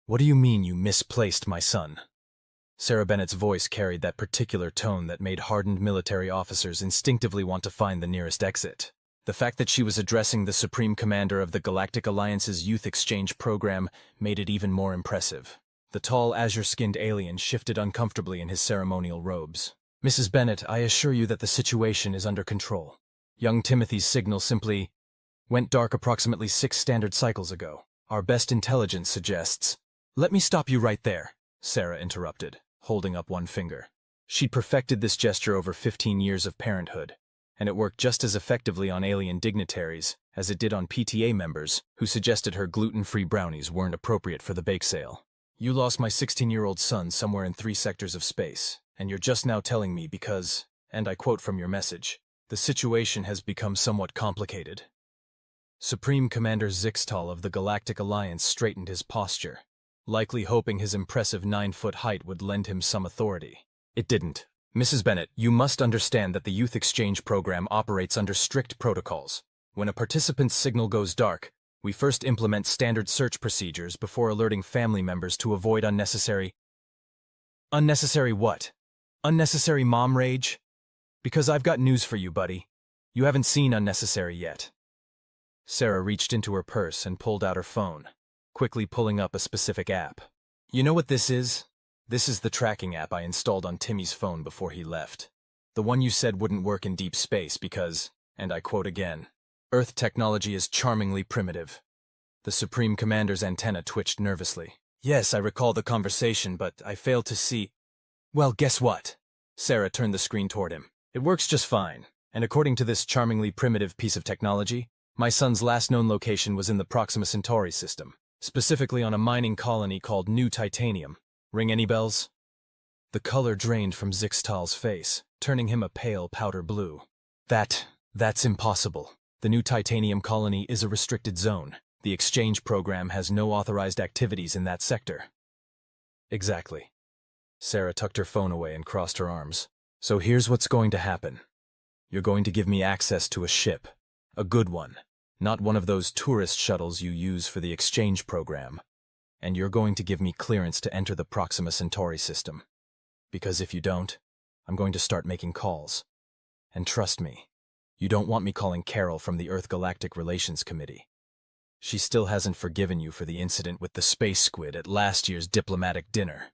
What do you mean you misplaced my son? Sarah Bennett's voice carried that particular tone that made hardened military officers instinctively want to find the nearest exit. The fact that she was addressing the Supreme Commander of the Galactic Alliance's youth exchange program made it even more impressive. The tall, azure-skinned alien shifted uncomfortably in his ceremonial robes. Mrs. Bennett, I assure you that the situation is under control. Young Timothy's signal simply went dark approximately 6 standard cycles ago. Our best intelligence suggests— Let me stop you right there, Sarah interrupted, holding up one finger. She'd perfected this gesture over 15 years of parenthood, and it worked just as effectively on alien dignitaries as it did on PTA members who suggested her gluten-free brownies weren't appropriate for the bake sale. You lost my 16-year-old son somewhere in 3 sectors of space, and you're just now telling me because, and I quote from your message, the situation has become somewhat complicated. Supreme Commander Zixtal of the Galactic Alliance straightened his posture, likely hoping his impressive 9-foot height would lend him some authority. It didn't. Mrs. Bennett, you must understand that the youth exchange program operates under strict protocols. When a participant's signal goes dark, we first implement standard search procedures before alerting family members to avoid unnecessary— Unnecessary what? Unnecessary mom rage? Because I've got news for you, buddy. You haven't seen unnecessary yet. Sarah reached into her purse and pulled out her phone, quickly pulling up a specific app. You know what this is? This is the tracking app I installed on Timmy's phone before he left. The one you said wouldn't work in deep space because, and I quote again, Earth technology is charmingly primitive. The Supreme Commander's antenna twitched nervously. Yes, I recall the conversation, but I failed to see— Well, guess what? Sarah turned the screen toward him. It works just fine, and according to this charmingly primitive piece of technology, my son's last known location was in the Proxima Centauri system, specifically on a mining colony called New Titanium. Ring any bells? The color drained from Zixtal's face, turning him a pale powder blue. That's impossible. The New Titanium colony is a restricted zone. The exchange program has no authorized activities in that sector. Exactly. Sarah tucked her phone away and crossed her arms. So here's what's going to happen. You're going to give me access to a ship. A good one. Not one of those tourist shuttles you use for the exchange program. And you're going to give me clearance to enter the Proxima Centauri system. Because if you don't, I'm going to start making calls. And trust me, you don't want me calling Carol from the Earth Galactic Relations Committee. She still hasn't forgiven you for the incident with the space squid at last year's diplomatic dinner.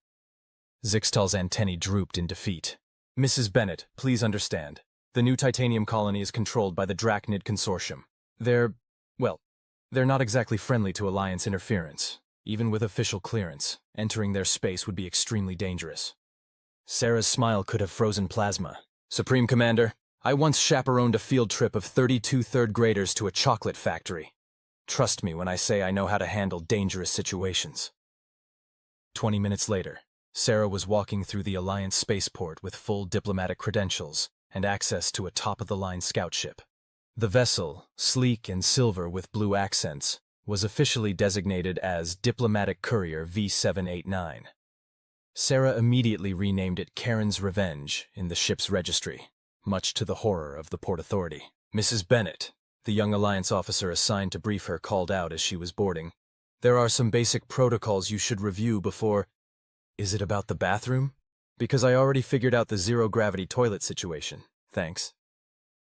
Zixtal's antennae drooped in defeat. Mrs. Bennett, please understand. The New Titanium colony is controlled by the Drachnid Consortium. They're not exactly friendly to Alliance interference. Even with official clearance, entering their space would be extremely dangerous. Sarah's smile could have frozen plasma. Supreme Commander, I once chaperoned a field trip of 32 third graders to a chocolate factory. Trust me when I say I know how to handle dangerous situations. 20 minutes later, Sarah was walking through the Alliance spaceport with full diplomatic credentials and access to a top-of-the-line scout ship. The vessel, sleek and silver with blue accents, was officially designated as Diplomatic Courier V789. Sarah immediately renamed it Karen's Revenge in the ship's registry, much to the horror of the Port Authority. Mrs. Bennett, the young Alliance officer assigned to brief her, called out as she was boarding. There are some basic protocols you should review before— Is it about the bathroom? Because I already figured out the zero-gravity toilet situation. Thanks.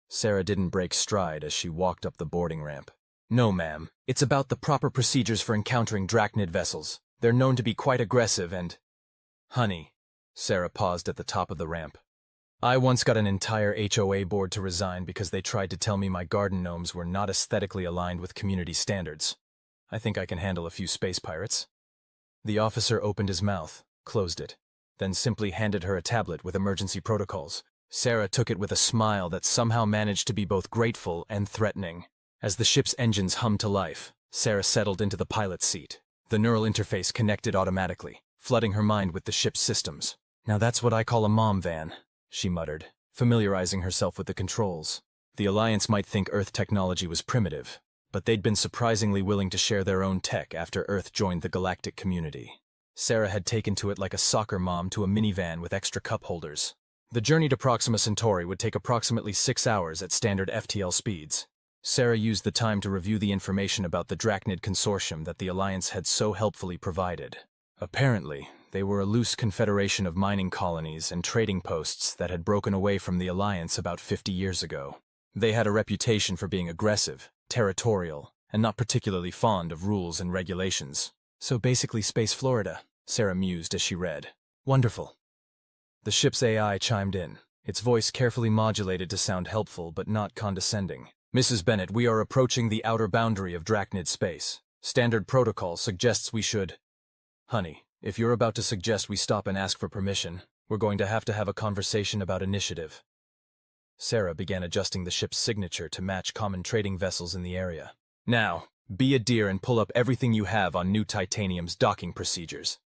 Sarah didn't break stride as she walked up the boarding ramp. No, ma'am. It's about the proper procedures for encountering Drachnid vessels. They're known to be quite aggressive and— Honey. Sarah paused at the top of the ramp. I once got an entire HOA board to resign because they tried to tell me my garden gnomes were not aesthetically aligned with community standards. I think I can handle a few space pirates. The officer opened his mouth, closed it, then simply handed her a tablet with emergency protocols. Sarah took it with a smile that somehow managed to be both grateful and threatening. As the ship's engines hummed to life, Sarah settled into the pilot's seat. The neural interface connected automatically, flooding her mind with the ship's systems. Now that's what I call a mom van, she muttered, familiarizing herself with the controls. The Alliance might think Earth technology was primitive, but they'd been surprisingly willing to share their own tech after Earth joined the galactic community. Sarah had taken to it like a soccer mom to a minivan with extra cup holders. The journey to Proxima Centauri would take approximately 6 hours at standard FTL speeds. Sarah used the time to review the information about the Drachnid Consortium that the Alliance had so helpfully provided. Apparently, they were a loose confederation of mining colonies and trading posts that had broken away from the Alliance about 50 years ago. They had a reputation for being aggressive, territorial, and not particularly fond of rules and regulations. So basically Space Florida, Sarah mused as she read. Wonderful. The ship's AI chimed in, its voice carefully modulated to sound helpful but not condescending. Mrs. Bennett, we are approaching the outer boundary of Drachnid space. Standard protocol suggests we should... Honey, if you're about to suggest we stop and ask for permission, we're going to have a conversation about initiative. Sarah began adjusting the ship's signature to match common trading vessels in the area. Now, be a dear and pull up everything you have on New Titanium's docking procedures.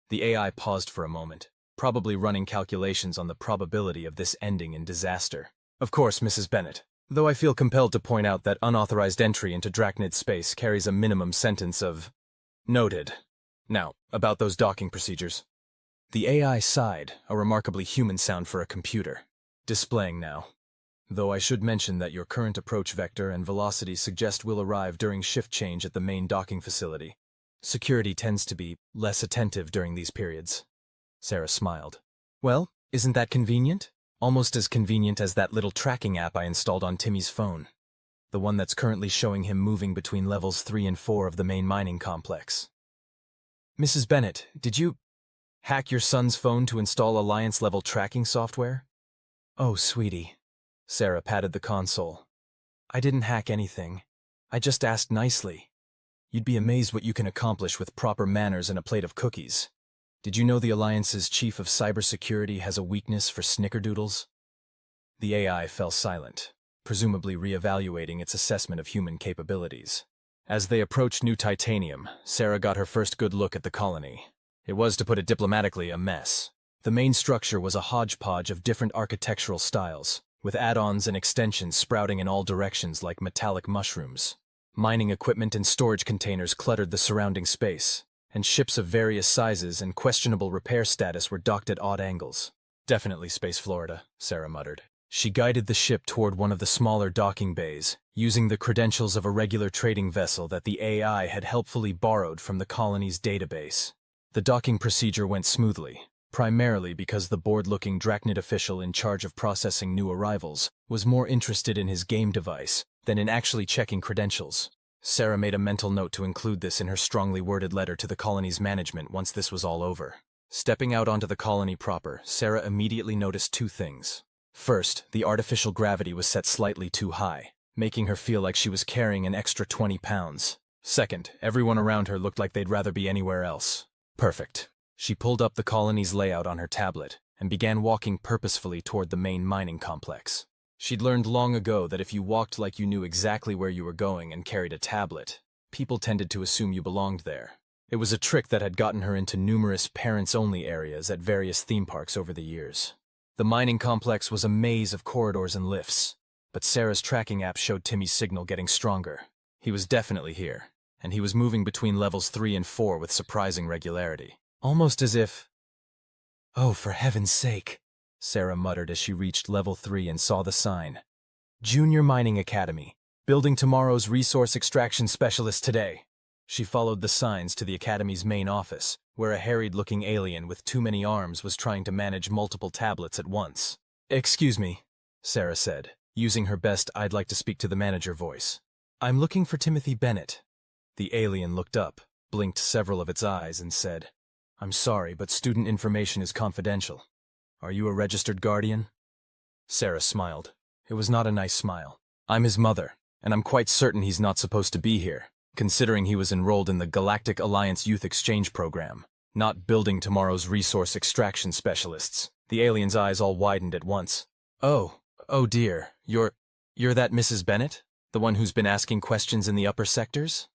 The AI paused for a moment, probably running calculations on the probability of this ending in disaster. Of course, Mrs. Bennett, though I feel compelled to point out that unauthorized entry into Drachnid space carries a minimum sentence of... Noted. Now, about those docking procedures. The AI sighed, a remarkably human sound for a computer. Displaying now. Though I should mention that your current approach vector and velocity suggest we'll arrive during shift change at the main docking facility. Security tends to be less attentive during these periods. Sarah smiled. Well, isn't that convenient? Almost as convenient as that little tracking app I installed on Timmy's phone. The one that's currently showing him moving between levels 3 and 4 of the main mining complex. Mrs. Bennett, did you hack your son's phone to install Alliance-level tracking software? Oh, sweetie. Sarah patted the console. I didn't hack anything. I just asked nicely. You'd be amazed what you can accomplish with proper manners and a plate of cookies. Did you know the Alliance's chief of cybersecurity has a weakness for snickerdoodles? The AI fell silent, presumably re-evaluating its assessment of human capabilities. As they approached New Titanium, Sarah got her first good look at the colony. It was, to put it diplomatically, a mess. The main structure was a hodgepodge of different architectural styles, with add-ons and extensions sprouting in all directions like metallic mushrooms. Mining equipment and storage containers cluttered the surrounding space, and ships of various sizes and questionable repair status were docked at odd angles. Definitely Space Florida, Sarah muttered. She guided the ship toward one of the smaller docking bays, using the credentials of a regular trading vessel that the AI had helpfully borrowed from the colony's database. The docking procedure went smoothly, primarily because the bored-looking Drachnid official in charge of processing new arrivals was more interested in his game device than in actually checking credentials. Sarah made a mental note to include this in her strongly worded letter to the colony's management once this was all over. Stepping out onto the colony proper, Sarah immediately noticed two things. First, the artificial gravity was set slightly too high, making her feel like she was carrying an extra 20 pounds. Second, everyone around her looked like they'd rather be anywhere else. Perfect. She pulled up the colony's layout on her tablet and began walking purposefully toward the main mining complex. She'd learned long ago that if you walked like you knew exactly where you were going and carried a tablet, people tended to assume you belonged there. It was a trick that had gotten her into numerous parents-only areas at various theme parks over the years. The mining complex was a maze of corridors and lifts, but Sarah's tracking app showed Timmy's signal getting stronger. He was definitely here, and he was moving between levels 3 and 4 with surprising regularity. Almost as if... Oh, for heaven's sake, Sarah muttered as she reached level 3 and saw the sign. Junior Mining Academy, building tomorrow's resource extraction specialist today. She followed the signs to the Academy's main office, where a harried-looking alien with too many arms was trying to manage multiple tablets at once. Excuse me, Sarah said, using her best I'd like to speak to the manager voice. I'm looking for Timothy Bennett. The alien looked up, blinked several of its eyes, and said, I'm sorry, but student information is confidential. Are you a registered guardian? Sarah smiled. It was not a nice smile. I'm his mother, and I'm quite certain he's not supposed to be here, considering he was enrolled in the Galactic Alliance Youth Exchange Program, not building tomorrow's resource extraction specialists. The alien's eyes all widened at once. Oh dear, you're that Mrs. Bennett? The one who's been asking questions in the upper sectors?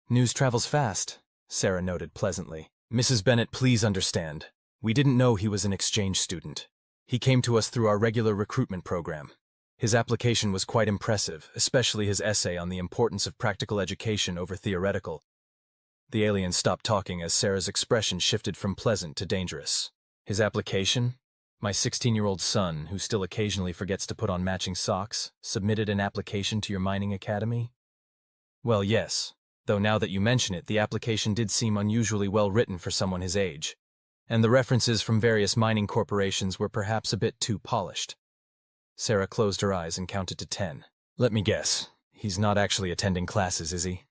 News travels fast, Sarah noted pleasantly. Mrs. Bennett, please understand. We didn't know he was an exchange student. He came to us through our regular recruitment program. His application was quite impressive, especially his essay on the importance of practical education over theoretical. The alien stopped talking as Sarah's expression shifted from pleasant to dangerous. His application? My 16-year-old son, who still occasionally forgets to put on matching socks, submitted an application to your mining academy? Well, yes. Though now that you mention it, the application did seem unusually well written for someone his age. And the references from various mining corporations were perhaps a bit too polished. Sarah closed her eyes and counted to 10. Let me guess. He's not actually attending classes, is he?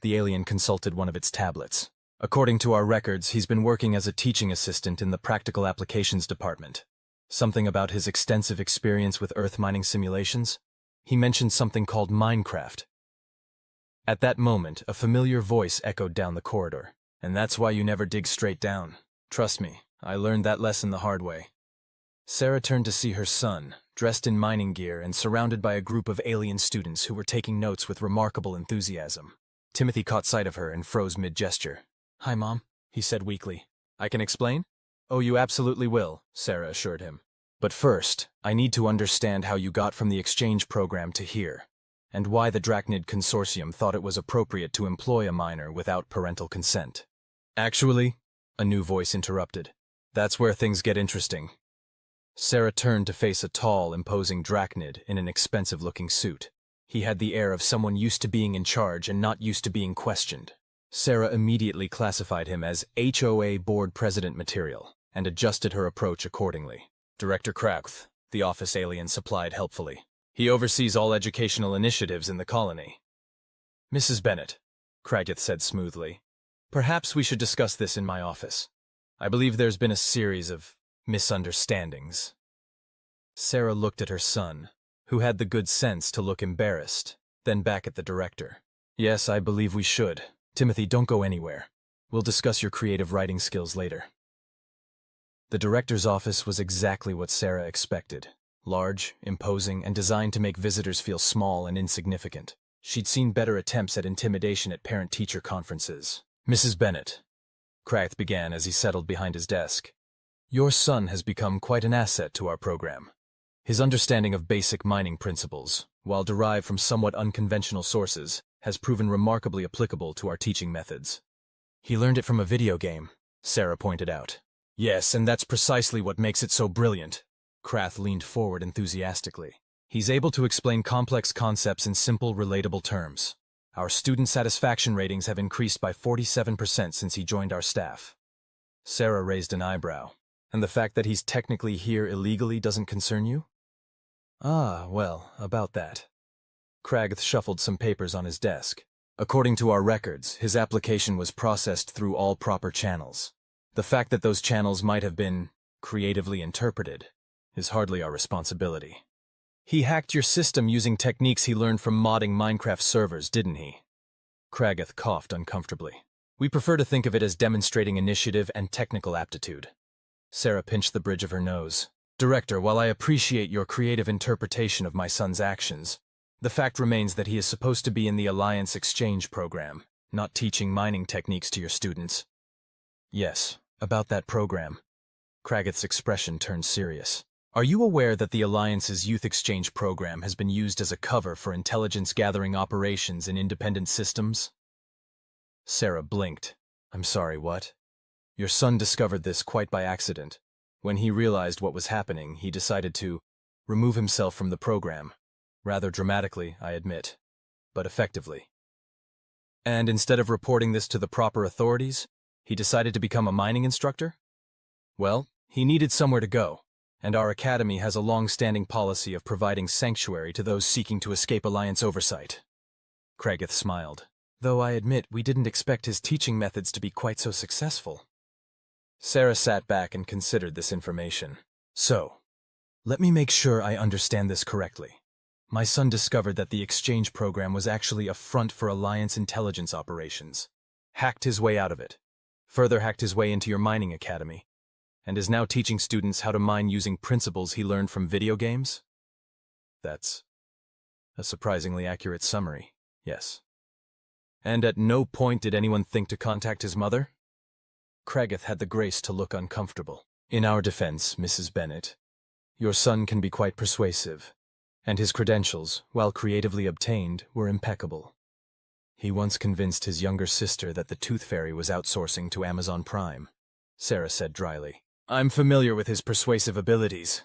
The alien consulted one of its tablets. According to our records, he's been working as a teaching assistant in the Practical Applications Department. Something about his extensive experience with Earth mining simulations? He mentioned something called Minecraft. At that moment, a familiar voice echoed down the corridor. And that's why you never dig straight down. Trust me, I learned that lesson the hard way. Sarah turned to see her son, dressed in mining gear and surrounded by a group of alien students who were taking notes with remarkable enthusiasm. Timothy caught sight of her and froze mid-gesture. "Hi, Mom," he said weakly. "I can explain?" "Oh, you absolutely will," Sarah assured him. "But first, I need to understand how you got from the exchange program to here, and why the Drachnid Consortium thought it was appropriate to employ a miner without parental consent." "Actually," a new voice interrupted, "that's where things get interesting." Sarah turned to face a tall, imposing Drachnid in an expensive-looking suit. He had the air of someone used to being in charge and not used to being questioned. Sarah immediately classified him as HOA board president material and adjusted her approach accordingly. "Director Krathos," the office alien supplied helpfully. "He oversees all educational initiatives in the colony." "Mrs. Bennett," Krathos said smoothly, "perhaps we should discuss this in my office. I believe there's been a series of misunderstandings." Sarah looked at her son, who had the good sense to look embarrassed, then back at the director. "Yes, I believe we should. Timothy, don't go anywhere. We'll discuss your creative writing skills later." The director's office was exactly what Sarah expected. Large, imposing, and designed to make visitors feel small and insignificant. She'd seen better attempts at intimidation at parent-teacher conferences. "Mrs. Bennett," Krathos began as he settled behind his desk, "your son has become quite an asset to our program. His understanding of basic mining principles, while derived from somewhat unconventional sources, has proven remarkably applicable to our teaching methods." "He learned it from a video game," Sarah pointed out. "Yes, and that's precisely what makes it so brilliant." Krathos leaned forward enthusiastically. "He's able to explain complex concepts in simple, relatable terms. Our student satisfaction ratings have increased by 47% since he joined our staff." Sarah raised an eyebrow. "And the fact that he's technically here illegally doesn't concern you?" "Ah, well, about that." Krathos shuffled some papers on his desk. "According to our records, his application was processed through all proper channels. The fact that those channels might have been creatively interpreted is hardly our responsibility." "He hacked your system using techniques he learned from modding Minecraft servers, didn't he?" Krathos coughed uncomfortably. "We prefer to think of it as demonstrating initiative and technical aptitude." Sarah pinched the bridge of her nose. "Director, while I appreciate your creative interpretation of my son's actions, the fact remains that he is supposed to be in the Alliance Exchange program, not teaching mining techniques to your students." "Yes, about that program." Krathos' expression turned serious. "Are you aware that the Alliance's Youth Exchange program has been used as a cover for intelligence-gathering operations in independent systems?" Sarah blinked. "I'm sorry, what?" "Your son discovered this quite by accident. When he realized what was happening, he decided to remove himself from the program. Rather dramatically, I admit, but effectively. And instead of reporting this to the proper authorities, he decided to become a mining instructor? Well, he needed somewhere to go, and our academy has a long-standing policy of providing sanctuary to those seeking to escape Alliance oversight." Krathos smiled. "Though I admit we didn't expect his teaching methods to be quite so successful." Sarah sat back and considered this information. "So, let me make sure I understand this correctly. My son discovered that the exchange program was actually a front for Alliance intelligence operations, hacked his way out of it, further hacked his way into your mining academy, and is now teaching students how to mine using principles he learned from video games?" "That's a surprisingly accurate summary, yes." "And at no point did anyone think to contact his mother?" Krathos had the grace to look uncomfortable. "In our defense, Mrs. Bennett, your son can be quite persuasive, and his credentials, while creatively obtained, were impeccable. He once convinced his younger sister that the Tooth Fairy was outsourcing to Amazon Prime," Sarah said dryly. "I'm familiar with his persuasive abilities."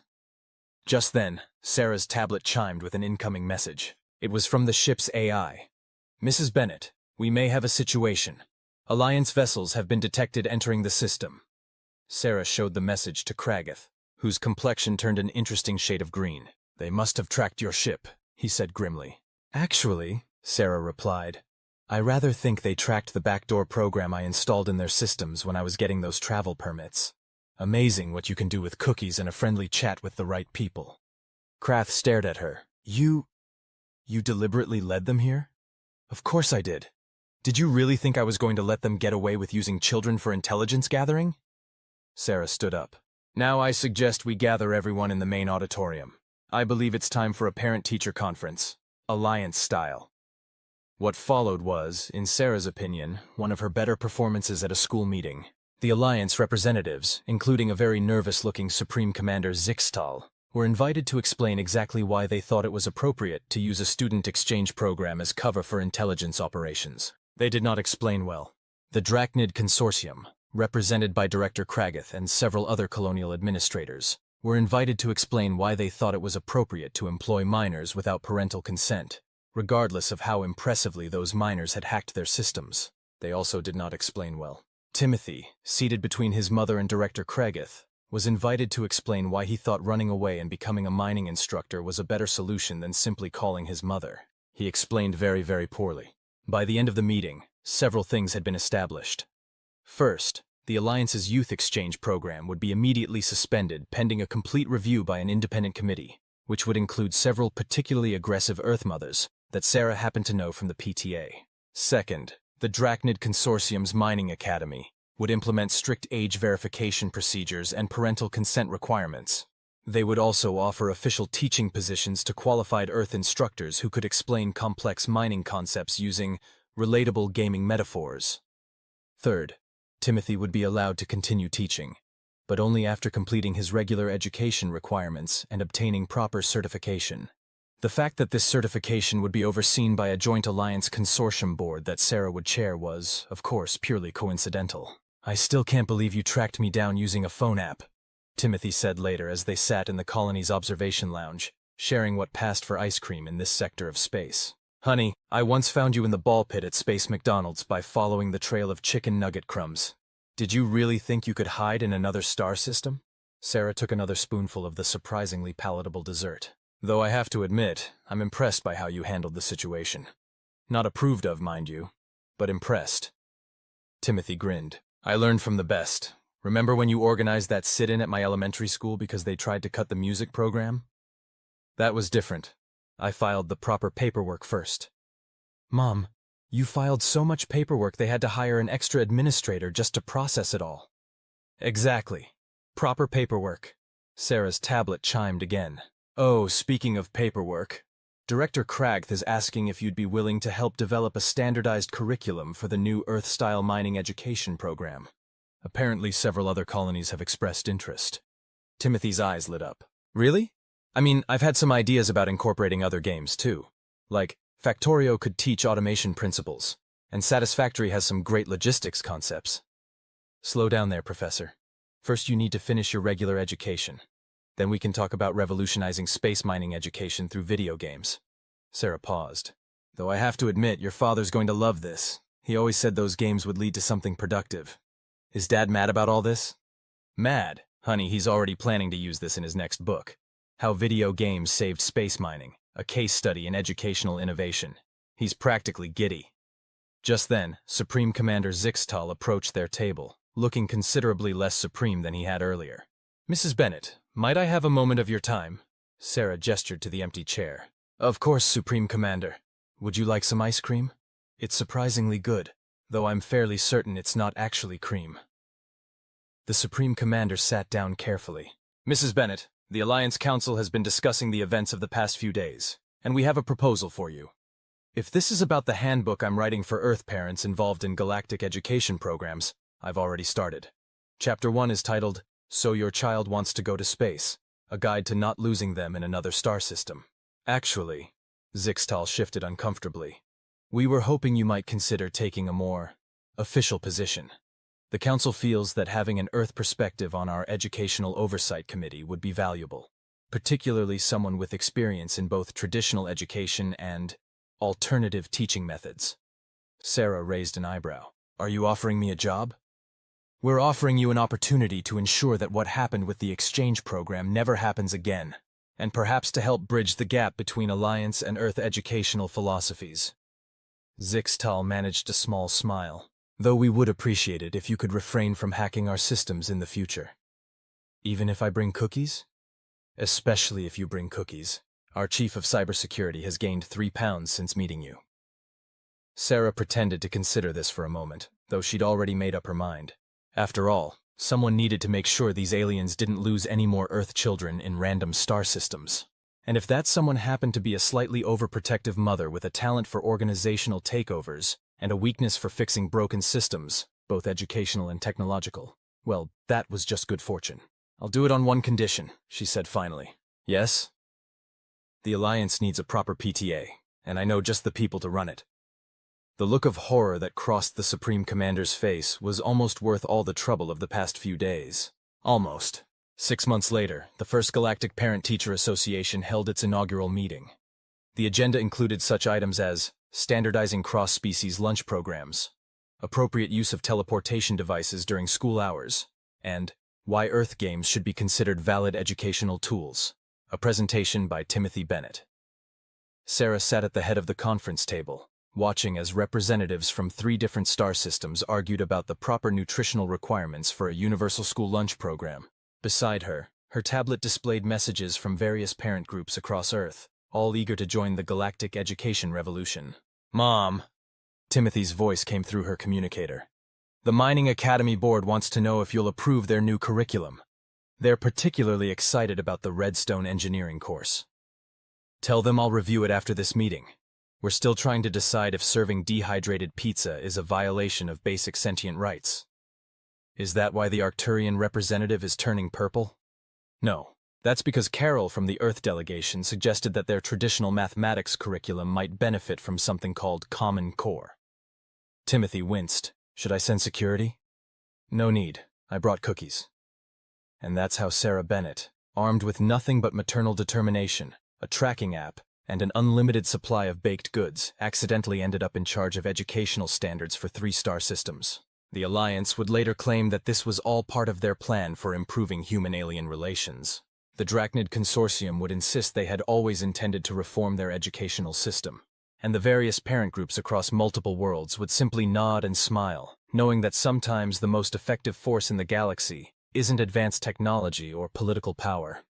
Just then, Sarah's tablet chimed with an incoming message. It was from the ship's AI. "Mrs. Bennett, We may have a situation. Alliance vessels have been detected entering the system. Sarah showed the message to Krathos, whose complexion turned an interesting shade of green. They must have tracked your ship, he said grimly. Actually, Sarah replied, I rather think they tracked the backdoor program I installed in their systems when I was getting those travel permits. Amazing what you can do with cookies and a friendly chat with the right people. Krath stared at her. You deliberately led them here? Of course I did. Did you really think I was going to let them get away with using children for intelligence gathering? Sarah stood up. Now I suggest we gather everyone in the main auditorium. I believe it's time for a parent-teacher conference, Alliance style. What followed was, in Sarah's opinion, one of her better performances at a school meeting. The Alliance representatives, including a very nervous-looking Supreme Commander Zixtal, were invited to explain exactly why they thought it was appropriate to use a student exchange program as cover for intelligence operations. They did not explain well. The Drachnid Consortium, represented by Director Krathos and several other colonial administrators, were invited to explain why they thought it was appropriate to employ minors without parental consent, regardless of how impressively those minors had hacked their systems. They also did not explain well. Timothy, seated between his mother and Director Krathos, was invited to explain why he thought running away and becoming a mining instructor was a better solution than simply calling his mother. He explained very, very poorly. By the end of the meeting, several things had been established. First, the Alliance's youth exchange program would be immediately suspended pending a complete review by an independent committee, which would include several particularly aggressive Earth mothers that Sarah happened to know from the PTA. Second, the Drachnid Consortium's mining academy would implement strict age verification procedures and parental consent requirements. They would also offer official teaching positions to qualified Earth instructors who could explain complex mining concepts using relatable gaming metaphors. Third, Timothy would be allowed to continue teaching, but only after completing his regular education requirements and obtaining proper certification. The fact that this certification would be overseen by a joint alliance consortium board that Sarah would chair was, of course, purely coincidental. I still can't believe you tracked me down using a phone app, Timothy said later as they sat in the colony's observation lounge, sharing what passed for ice cream in this sector of space. Honey, I once found you in the ball pit at Space McDonald's by following the trail of chicken nugget crumbs. Did you really think you could hide in another star system? Sarah took another spoonful of the surprisingly palatable dessert. Though I have to admit, I'm impressed by how you handled the situation. Not approved of, mind you, but impressed. Timothy grinned. I learned from the best. Remember when you organized that sit-in at my elementary school because they tried to cut the music program? That was different. I filed the proper paperwork first. Mom, you filed so much paperwork they had to hire an extra administrator just to process it all. Exactly. Proper paperwork. Sarah's tablet chimed again. Oh, speaking of paperwork, Director Krathos is asking if you'd be willing to help develop a standardized curriculum for the new Earth-style mining education program. Apparently several other colonies have expressed interest. Timothy's eyes lit up. Really? I mean, I've had some ideas about incorporating other games, too. Like, Factorio could teach automation principles, and Satisfactory has some great logistics concepts. Slow down there, Professor. First you need to finish your regular education. Then we can talk about revolutionizing space mining education through video games. Sarah paused. Though I have to admit, your father's going to love this. He always said those games would lead to something productive. Is Dad mad about all this? Mad? Honey, he's already planning to use this in his next book. How Video Games Saved Space Mining, a case study in educational innovation. He's practically giddy. Just then, Supreme Commander Zixtal approached their table, looking considerably less supreme than he had earlier. Mrs. Bennett, might I have a moment of your time? Sarah gestured to the empty chair. Of course, Supreme Commander. Would you like some ice cream? It's surprisingly good, though I'm fairly certain it's not actually cream. The Supreme Commander sat down carefully. Mrs. Bennett, the Alliance Council has been discussing the events of the past few days, and we have a proposal for you. If this is about the handbook I'm writing for Earth parents involved in galactic education programs, I've already started. Chapter 1 is titled, So Your Child Wants to Go to Space, a guide to not losing them in another star system. Actually, Zixtal shifted uncomfortably. We were hoping you might consider taking a more official position. The Council feels that having an Earth perspective on our Educational Oversight Committee would be valuable, particularly someone with experience in both traditional education and alternative teaching methods. Sarah raised an eyebrow. Are you offering me a job? We're offering you an opportunity to ensure that what happened with the exchange program never happens again, and perhaps to help bridge the gap between Alliance and Earth educational philosophies. Zixtal managed a small smile. Though we would appreciate it if you could refrain from hacking our systems in the future. Even if I bring cookies? Especially if you bring cookies. Our chief of cybersecurity has gained 3 pounds since meeting you. Sarah pretended to consider this for a moment, though she'd already made up her mind. After all, someone needed to make sure these aliens didn't lose any more Earth children in random star systems. And if that someone happened to be a slightly overprotective mother with a talent for organizational takeovers and a weakness for fixing broken systems, both educational and technological, well, that was just good fortune. I'll do it on one condition, she said finally. Yes? The Alliance needs a proper PTA, and I know just the people to run it. The look of horror that crossed the Supreme Commander's face was almost worth all the trouble of the past few days. Almost. 6 months later, the first Galactic Parent-Teacher Association held its inaugural meeting. The agenda included such items as standardizing cross-species lunch programs, appropriate use of teleportation devices during school hours, and why Earth games should be considered valid educational tools. A presentation by Timothy Bennett. Sarah sat at the head of the conference table, watching as representatives from 3 different star systems argued about the proper nutritional requirements for a universal school lunch program. Beside her, her tablet displayed messages from various parent groups across Earth, all eager to join the galactic education revolution. Mom, Timothy's voice came through her communicator. The Mining Academy Board wants to know if you'll approve their new curriculum. They're particularly excited about the Redstone Engineering course. Tell them I'll review it after this meeting. We're still trying to decide if serving dehydrated pizza is a violation of basic sentient rights. Is that why the Arcturian representative is turning purple? No, that's because Carol from the Earth delegation suggested that their traditional mathematics curriculum might benefit from something called Common Core. Timothy winced. Should I send security? No need. I brought cookies. And that's how Sarah Bennett, armed with nothing but maternal determination, a tracking app, and an unlimited supply of baked goods, accidentally ended up in charge of educational standards for 3-star systems. The Alliance would later claim that this was all part of their plan for improving human-alien relations. The Drachnid Consortium would insist they had always intended to reform their educational system, and the various parent groups across multiple worlds would simply nod and smile, knowing that sometimes the most effective force in the galaxy isn't advanced technology or political power,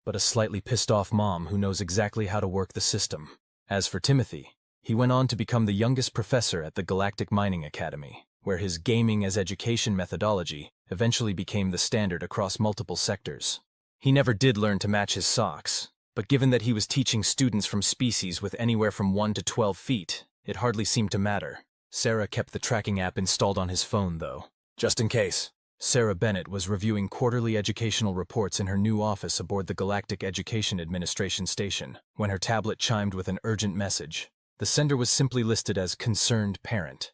but a slightly pissed-off mom who knows exactly how to work the system. As for Timothy, he went on to become the youngest professor at the Galactic Mining Academy, where his gaming as education methodology eventually became the standard across multiple sectors. He never did learn to match his socks, but given that he was teaching students from species with anywhere from 1 to 12 feet, it hardly seemed to matter. Sarah kept the tracking app installed on his phone, though, just in case. Sarah Bennett was reviewing quarterly educational reports in her new office aboard the Galactic Education Administration station when her tablet chimed with an urgent message. The sender was simply listed as concerned parent.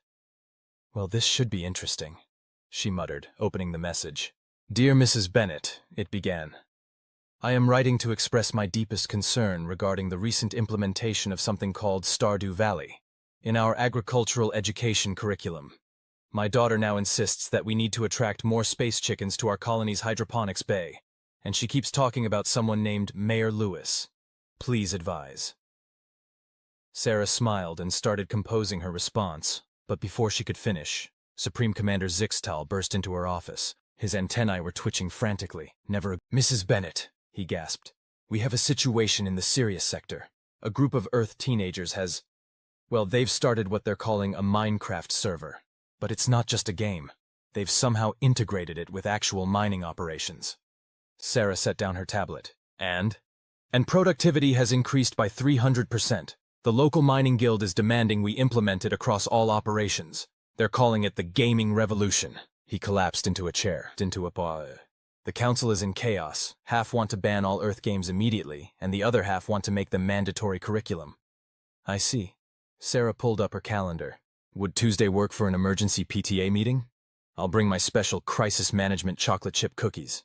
Well, this should be interesting, she muttered, opening the message. Dear Mrs. Bennett, it began. I am writing to express my deepest concern regarding the recent implementation of something called Stardew Valley in our agricultural education curriculum. My daughter now insists that we need to attract more space chickens to our colony's hydroponics bay, and she keeps talking about someone named Mayor Lewis. Please advise. Sarah smiled and started composing her response, but before she could finish, Supreme Commander Zixtal burst into her office. His antennae were twitching frantically. Mrs. Bennett, he gasped. We have a situation in the Sirius sector. A group of Earth teenagers they've started what they're calling a Minecraft server. But it's not just a game. They've somehow integrated it with actual mining operations. Sarah set down her tablet. And productivity has increased by 300%. The local mining guild is demanding we implement it across all operations. They're calling it the gaming revolution. He collapsed into a chair. The council is in chaos. Half want to ban all Earth games immediately, and the other half want to make them mandatory curriculum. I see. Sarah pulled up her calendar. Would Tuesday work for an emergency PTA meeting? I'll bring my special crisis management chocolate chip cookies.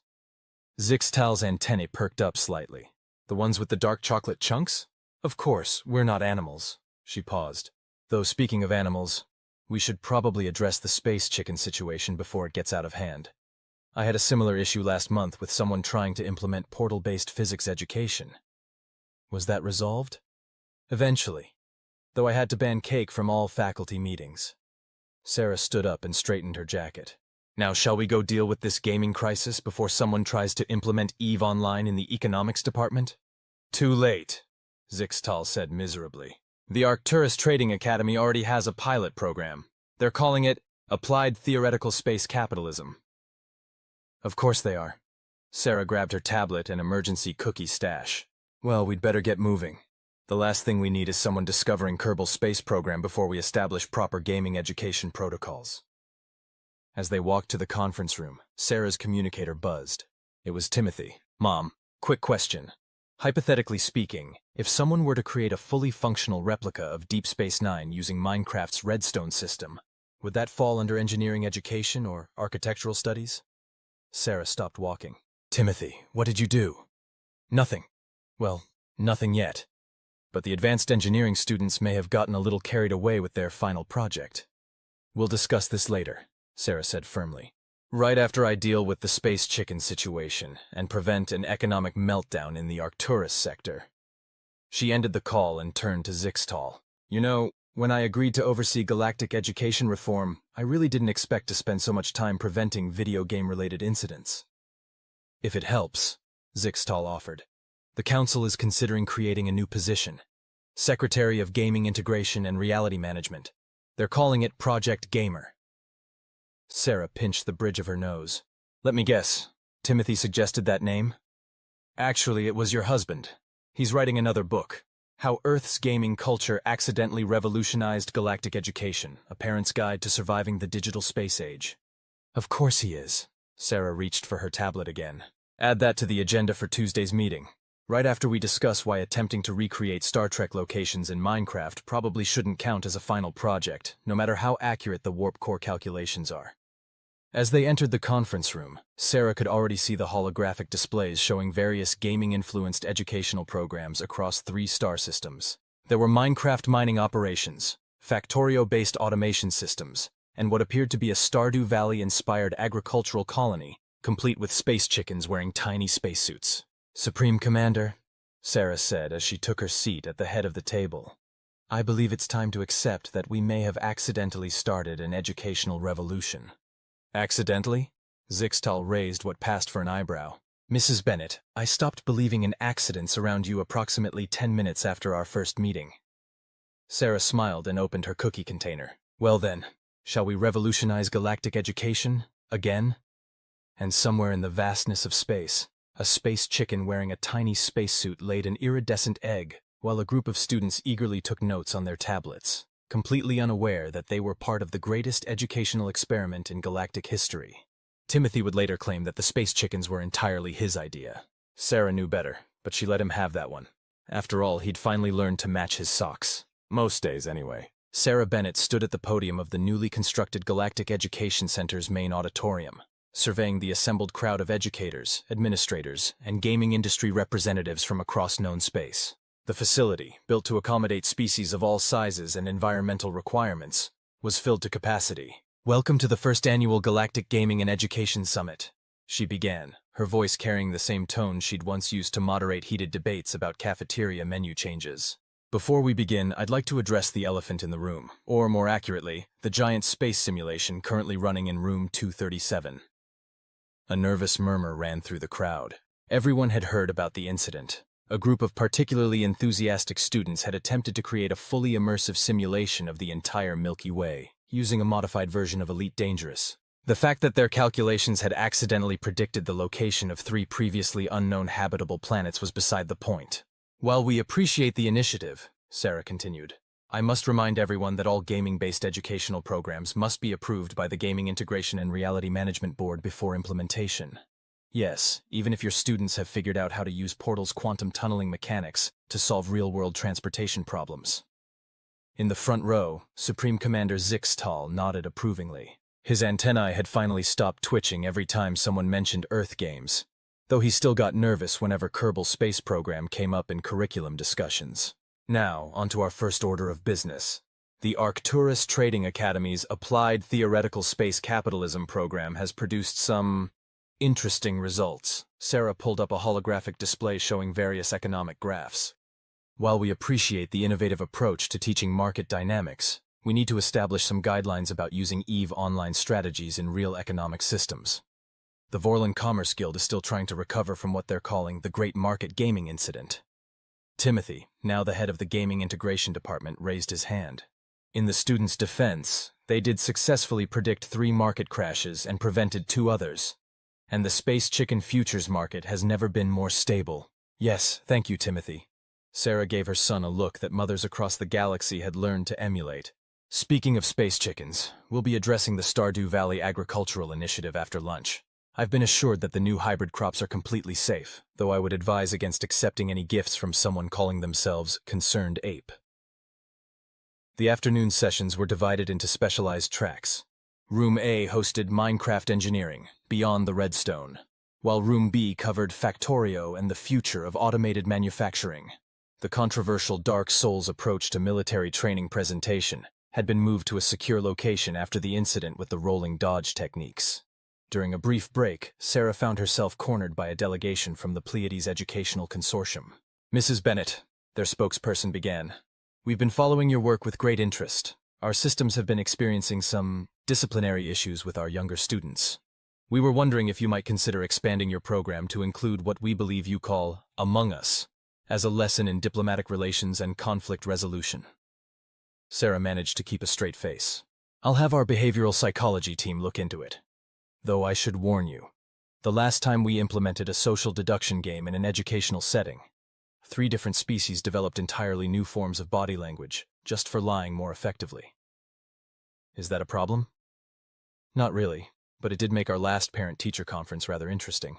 Zixtal's antennae perked up slightly. The ones with the dark chocolate chunks? Of course, we're not animals. She paused. Though speaking of animals, We should probably address the space chicken situation before it gets out of hand. I had a similar issue last month with someone trying to implement portal-based physics education. Was that resolved? Eventually, though I had to ban cake from all faculty meetings. Sarah stood up and straightened her jacket. Now shall we go deal with this gaming crisis before someone tries to implement EVE Online in the economics department? Too late, Zixtal said miserably. The Arcturus Trading Academy already has a pilot program. They're calling it Applied Theoretical Space Capitalism. Of course they are. Sarah grabbed her tablet and emergency cookie stash. Well, we'd better get moving. The last thing we need is someone discovering Kerbal's space program before we establish proper gaming education protocols. As they walked to the conference room, Sarah's communicator buzzed. It was Timothy. Mom, quick question. Hypothetically speaking, if someone were to create a fully functional replica of Deep Space Nine using Minecraft's Redstone system, would that fall under engineering education or architectural studies? Sarah stopped walking. Timothy, what did you do? Nothing. Well, nothing yet. But the advanced engineering students may have gotten a little carried away with their final project. We'll discuss this later, Sarah said firmly. Right after I deal with the space chicken situation and prevent an economic meltdown in the Arcturus sector. She ended the call and turned to Zixtal. You know, when I agreed to oversee galactic education reform, I really didn't expect to spend so much time preventing video game-related incidents. If it helps, Zixtal offered. The Council is considering creating a new position, Secretary of Gaming Integration and Reality Management. They're calling it Project Gamer. Sarah pinched the bridge of her nose. Let me guess, Timothy suggested that name? Actually, it was your husband. He's writing another book, How Earth's Gaming Culture Accidentally Revolutionized Galactic Education, A Parent's Guide to Surviving the Digital Space Age. Of course he is. Sarah reached for her tablet again. Add that to the agenda for Tuesday's meeting. Right after we discuss why attempting to recreate Star Trek locations in Minecraft probably shouldn't count as a final project, no matter how accurate the warp core calculations are. As they entered the conference room, Sarah could already see the holographic displays showing various gaming-influenced educational programs across 3 star systems. There were Minecraft mining operations, Factorio-based automation systems, and what appeared to be a Stardew Valley-inspired agricultural colony, complete with space chickens wearing tiny spacesuits. Supreme Commander, Sarah said as she took her seat at the head of the table, I believe it's time to accept that we may have accidentally started an educational revolution. Accidentally? Zixtal raised what passed for an eyebrow. Mrs. Bennett, I stopped believing in accidents around you approximately 10 minutes after our first meeting. Sarah smiled and opened her cookie container. Well then, shall we revolutionize galactic education? Again? And somewhere in the vastness of space, a space chicken wearing a tiny spacesuit laid an iridescent egg, while a group of students eagerly took notes on their tablets, completely unaware that they were part of the greatest educational experiment in galactic history. Timothy would later claim that the space chickens were entirely his idea. Sarah knew better, but she let him have that one. After all, he'd finally learned to match his socks. Most days, anyway. Sarah Bennett stood at the podium of the newly constructed Galactic Education Center's main auditorium, surveying the assembled crowd of educators, administrators, and gaming industry representatives from across known space. The facility, built to accommodate species of all sizes and environmental requirements, was filled to capacity. Welcome to the first annual Galactic Gaming and Education Summit, she began, her voice carrying the same tone she'd once used to moderate heated debates about cafeteria menu changes. Before we begin, I'd like to address the elephant in the room, or more accurately, the giant space simulation currently running in room 237. A nervous murmur ran through the crowd. Everyone had heard about the incident. A group of particularly enthusiastic students had attempted to create a fully immersive simulation of the entire Milky Way, using a modified version of Elite Dangerous. The fact that their calculations had accidentally predicted the location of 3 previously unknown habitable planets was beside the point. While we appreciate the initiative, Sarah continued, I must remind everyone that all gaming-based educational programs must be approved by the Gaming Integration and Reality Management Board before implementation. Yes, even if your students have figured out how to use Portal's quantum tunneling mechanics to solve real-world transportation problems. In the front row, Supreme Commander Zixtal nodded approvingly. His antennae had finally stopped twitching every time someone mentioned Earth games, though he still got nervous whenever Kerbal Space Program came up in curriculum discussions. Now, onto our first order of business. The Arcturus Trading Academy's Applied Theoretical Space Capitalism program has produced some interesting results. Sarah pulled up a holographic display showing various economic graphs. While we appreciate the innovative approach to teaching market dynamics, we need to establish some guidelines about using EVE online strategies in real economic systems. The Vorlon Commerce Guild is still trying to recover from what they're calling the Great Market Gaming Incident. Timothy, now the head of the Gaming Integration Department, raised his hand. In the students' defense, they did successfully predict 3 market crashes and prevented 2 others. And the space chicken futures market has never been more stable. Yes, thank you, Timothy. Sarah gave her son a look that mothers across the galaxy had learned to emulate. Speaking of space chickens, we'll be addressing the Stardew Valley Agricultural Initiative after lunch. I've been assured that the new hybrid crops are completely safe, though I would advise against accepting any gifts from someone calling themselves Concerned Ape. The afternoon sessions were divided into specialized tracks. Room A hosted Minecraft Engineering, Beyond the Redstone, while Room B covered Factorio and the future of automated manufacturing. The controversial Dark Souls approach to military training presentation had been moved to a secure location after the incident with the rolling dodge techniques. During a brief break, Sarah found herself cornered by a delegation from the Pleiades Educational Consortium. Mrs. Bennett, their spokesperson began, we've been following your work with great interest. Our systems have been experiencing some disciplinary issues with our younger students. We were wondering if you might consider expanding your program to include what we believe you call Among Us, as a lesson in diplomatic relations and conflict resolution. Sarah managed to keep a straight face. I'll have our behavioral psychology team look into it. Though I should warn you, the last time we implemented a social deduction game in an educational setting, 3 different species developed entirely new forms of body language, just for lying more effectively. Is that a problem? Not really, but it did make our last parent-teacher conference rather interesting.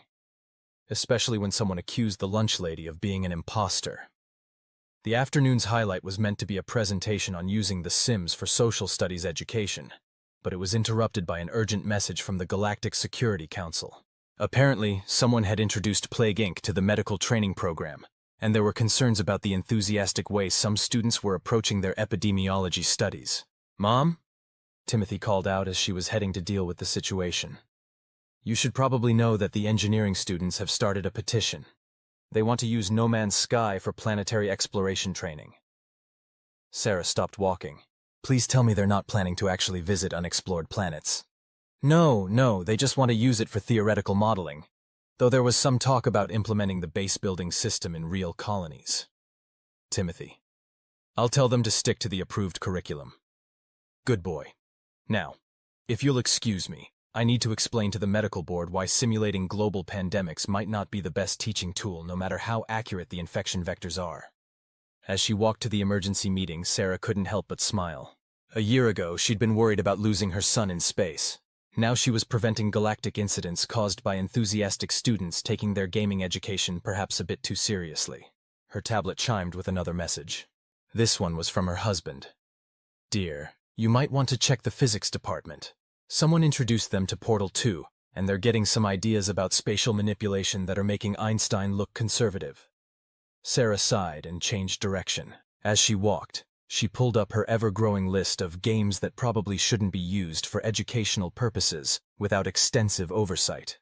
Especially when someone accused the lunch lady of being an imposter. The afternoon's highlight was meant to be a presentation on using the Sims for social studies education, but it was interrupted by an urgent message from the Galactic Security Council. Apparently, someone had introduced Plague Inc. to the medical training program, and there were concerns about the enthusiastic way some students were approaching their epidemiology studies. Mom? Timothy called out as she was heading to deal with the situation. You should probably know that the engineering students have started a petition. They want to use No Man's Sky for planetary exploration training. Sarah stopped walking. Please tell me they're not planning to actually visit unexplored planets. No, they just want to use it for theoretical modeling, though there was some talk about implementing the base-building system in real colonies. Timothy. I'll tell them to stick to the approved curriculum. Good boy. Now, if you'll excuse me, I need to explain to the medical board why simulating global pandemics might not be the best teaching tool no matter how accurate the infection vectors are. As she walked to the emergency meeting, Sarah couldn't help but smile. A year ago, she'd been worried about losing her son in space. Now she was preventing galactic incidents caused by enthusiastic students taking their gaming education perhaps a bit too seriously. Her tablet chimed with another message. This one was from her husband. Dear, you might want to check the physics department. Someone introduced them to Portal 2, and they're getting some ideas about spatial manipulation that are making Einstein look conservative. Sarah sighed and changed direction. As she walked, she pulled up her ever-growing list of games that probably shouldn't be used for educational purposes without extensive oversight.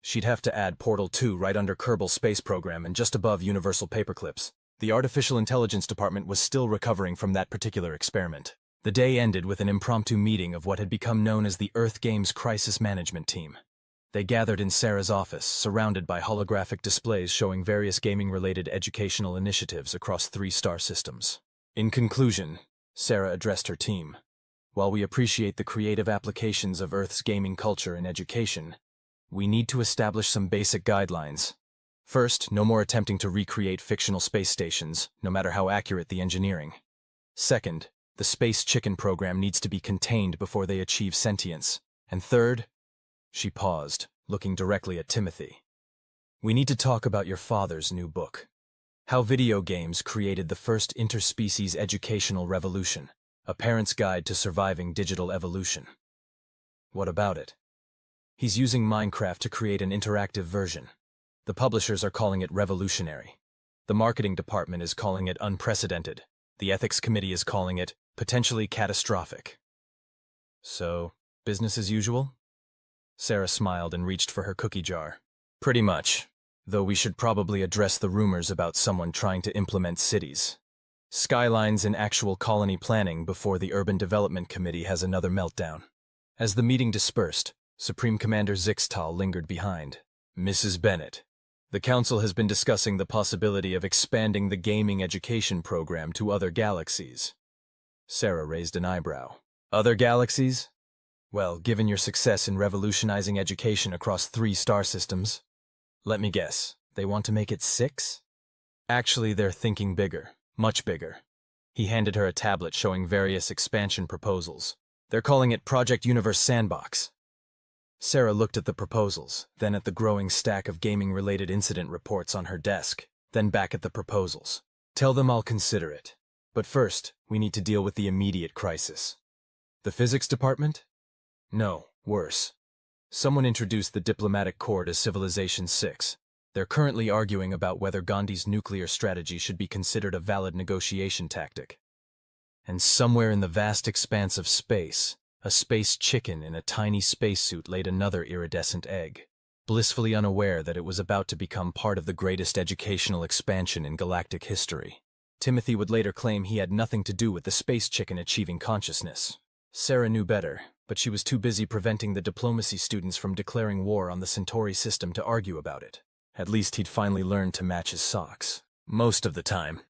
She'd have to add Portal 2 right under Kerbal Space Program and just above Universal Paperclips. The Artificial Intelligence Department was still recovering from that particular experiment. The day ended with an impromptu meeting of what had become known as the Earth Games Crisis Management Team. They gathered in Sarah's office, surrounded by holographic displays showing various gaming-related educational initiatives across 3 star systems. In conclusion, Sarah addressed her team. While we appreciate the creative applications of Earth's gaming culture in education, we need to establish some basic guidelines. First, no more attempting to recreate fictional space stations, no matter how accurate the engineering. Second, the space chicken program needs to be contained before they achieve sentience. And third, she paused, looking directly at Timothy. We need to talk about your father's new book. How Video Games Created the First Interspecies Educational Revolution, A Parent's Guide to Surviving Digital Evolution. What about it? He's using Minecraft to create an interactive version. The publishers are calling it revolutionary. The marketing department is calling it unprecedented. The ethics committee is calling it Potentially catastrophic. So, business as usual? Sarah smiled and reached for her cookie jar. Pretty much, though we should probably address the rumors about someone trying to implement cities. Skylines in actual colony planning before the Urban Development Committee has another meltdown. As the meeting dispersed, Supreme Commander Zixtal lingered behind. Mrs. Bennett, the Council has been discussing the possibility of expanding the gaming education program to other galaxies. Sarah raised an eyebrow. Other galaxies? Well, given your success in revolutionizing education across 3 star systems, let me guess, they want to make it 6? Actually, they're thinking bigger, much bigger. He handed her a tablet showing various expansion proposals. They're calling it Project Universe Sandbox. Sarah looked at the proposals, then at the growing stack of gaming-related incident reports on her desk, then back at the proposals. Tell them I'll consider it. But first, we need to deal with the immediate crisis. The physics department? No, worse. Someone introduced the diplomatic corps to Civilization 6. They're currently arguing about whether Gandhi's nuclear strategy should be considered a valid negotiation tactic. And somewhere in the vast expanse of space, a space chicken in a tiny spacesuit laid another iridescent egg, blissfully unaware that it was about to become part of the greatest educational expansion in galactic history. Timothy would later claim he had nothing to do with the space chicken achieving consciousness. Sarah knew better, but she was too busy preventing the diplomacy students from declaring war on the Centauri system to argue about it. At least he'd finally learned to match his socks. Most of the time,